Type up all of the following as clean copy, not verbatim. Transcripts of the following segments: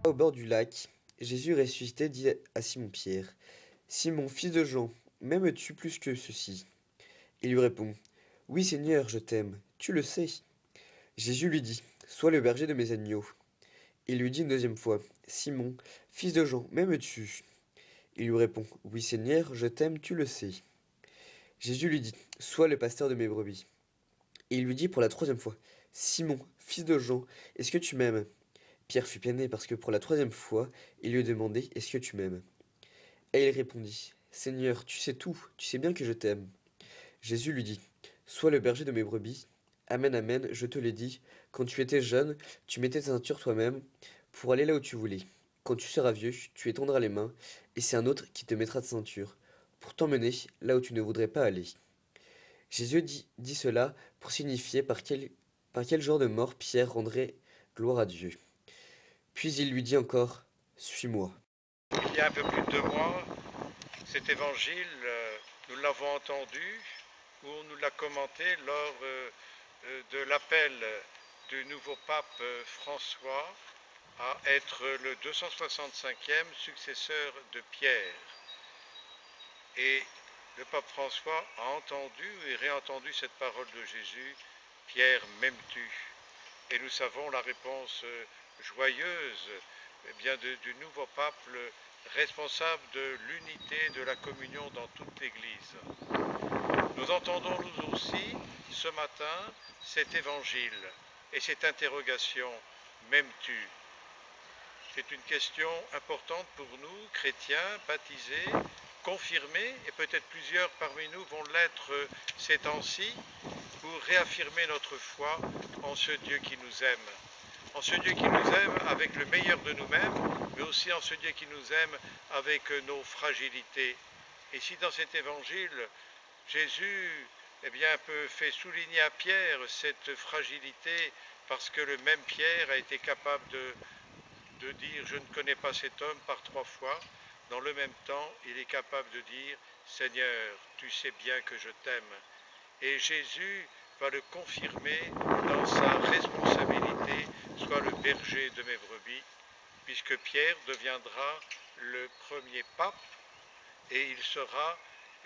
Au bord du lac, Jésus ressuscité dit à Simon-Pierre, Simon, fils de Jean, m'aimes-tu plus que ceci? Il lui répond, Oui, Seigneur, je t'aime, tu le sais. Jésus lui dit, Sois le berger de mes agneaux. Il lui dit une deuxième fois, Simon, fils de Jean, m'aimes-tu? Il lui répond, Oui, Seigneur, je t'aime, tu le sais. Jésus lui dit, Sois le pasteur de mes brebis. Et il lui dit pour la troisième fois, Simon, fils de Jean, est-ce que tu m'aimes? Pierre fut peiné parce que pour la troisième fois, il lui demandait, Est-ce que tu m'aimes? Et il répondit, Seigneur, tu sais tout, tu sais bien que je t'aime. Jésus lui dit, Sois le berger de mes brebis. Amen, amen, je te l'ai dit, quand tu étais jeune, tu mettais ta ceinture toi-même pour aller là où tu voulais. Quand tu seras vieux, tu étendras les mains, et c'est un autre qui te mettra ta ceinture, pour t'emmener là où tu ne voudrais pas aller. Jésus dit cela pour signifier par quel genre de mort Pierre rendrait gloire à Dieu. Puis il lui dit encore, Suis-moi. Il y a un peu plus de 2 mois, cet évangile, nous l'avons entendu, ou on nous l'a commenté lors de l'appel du nouveau pape François à être le 265e successeur de Pierre. Et le pape François a entendu et réentendu cette parole de Jésus, Pierre, m'aimes-tu? Et nous savons la réponse joyeuse du nouveau pape, responsable de l'unité de la communion dans toute l'Église. Nous entendons nous aussi ce matin cet évangile et cette interrogation, m'aimes-tu? C'est une question importante pour nous, chrétiens, baptisés, confirmés, et peut-être plusieurs parmi nous vont l'être ces temps-ci, pour réaffirmer notre foi en ce Dieu qui nous aime. En ce Dieu qui nous aime avec le meilleur de nous-mêmes, mais aussi en ce Dieu qui nous aime avec nos fragilités. Et si dans cet évangile, Jésus fait souligner à Pierre cette fragilité, parce que le même Pierre a été capable de dire « je ne connais pas cet homme » par 3 fois, dans le même temps, il est capable de dire « Seigneur, tu sais bien que je t'aime ». Et Jésus va le confirmer dans sa responsabilité, soit le berger de mes brebis, puisque Pierre deviendra le premier pape et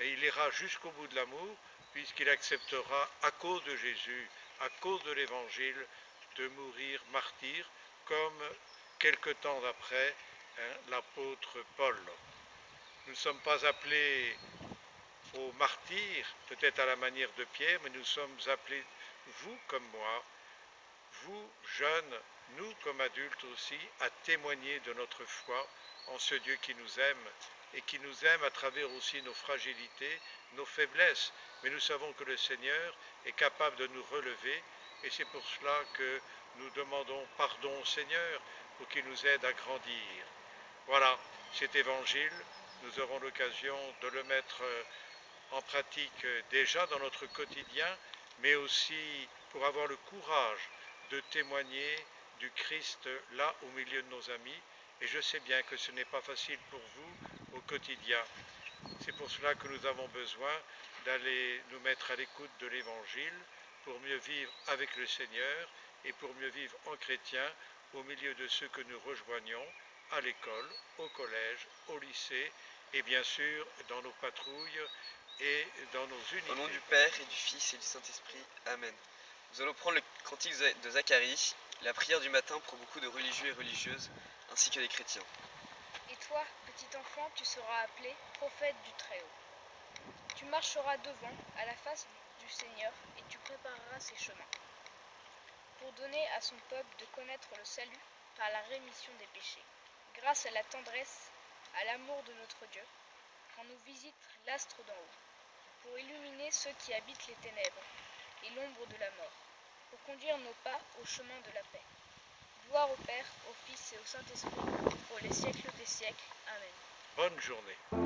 il ira jusqu'au bout de l'amour, puisqu'il acceptera, à cause de Jésus, à cause de l'Évangile, de mourir martyr, comme quelque temps après l'apôtre Paul. Nous ne sommes pas appelés aux martyrs, peut-être à la manière de Pierre, mais nous sommes appelés, vous comme moi, vous jeunes, nous comme adultes aussi, à témoigner de notre foi en ce Dieu qui nous aime et qui nous aime à travers aussi nos fragilités, nos faiblesses. Mais nous savons que le Seigneur est capable de nous relever et c'est pour cela que nous demandons pardon au Seigneur pour qu'il nous aide à grandir. Voilà, cet évangile, nous aurons l'occasion de le mettre en pratique déjà dans notre quotidien, mais aussi pour avoir le courage de témoigner du Christ là au milieu de nos amis. Et je sais bien que ce n'est pas facile pour vous au quotidien. C'est pour cela que nous avons besoin d'aller nous mettre à l'écoute de l'Évangile pour mieux vivre avec le Seigneur et pour mieux vivre en chrétien au milieu de ceux que nous rejoignons à l'école, au collège, au lycée et bien sûr dans nos patrouilles et dans nos unités. Au nom du Père et du Fils et du Saint-Esprit. Amen. Nous allons prendre le cantique de Zacharie, la prière du matin pour beaucoup de religieux et religieuses, ainsi que les chrétiens. Et toi, petit enfant, tu seras appelé prophète du Très-Haut. Tu marcheras devant, à la face du Seigneur, et tu prépareras ses chemins, pour donner à son peuple de connaître le salut par la rémission des péchés, grâce à la tendresse, à l'amour de notre Dieu, quand nous visite l'astre d'en haut, pour illuminer ceux qui habitent les ténèbres et l'ombre de la mort, pour conduire nos pas au chemin de la paix. Gloire au Père, au Fils et au Saint-Esprit, pour les siècles des siècles. Amen. Bonne journée.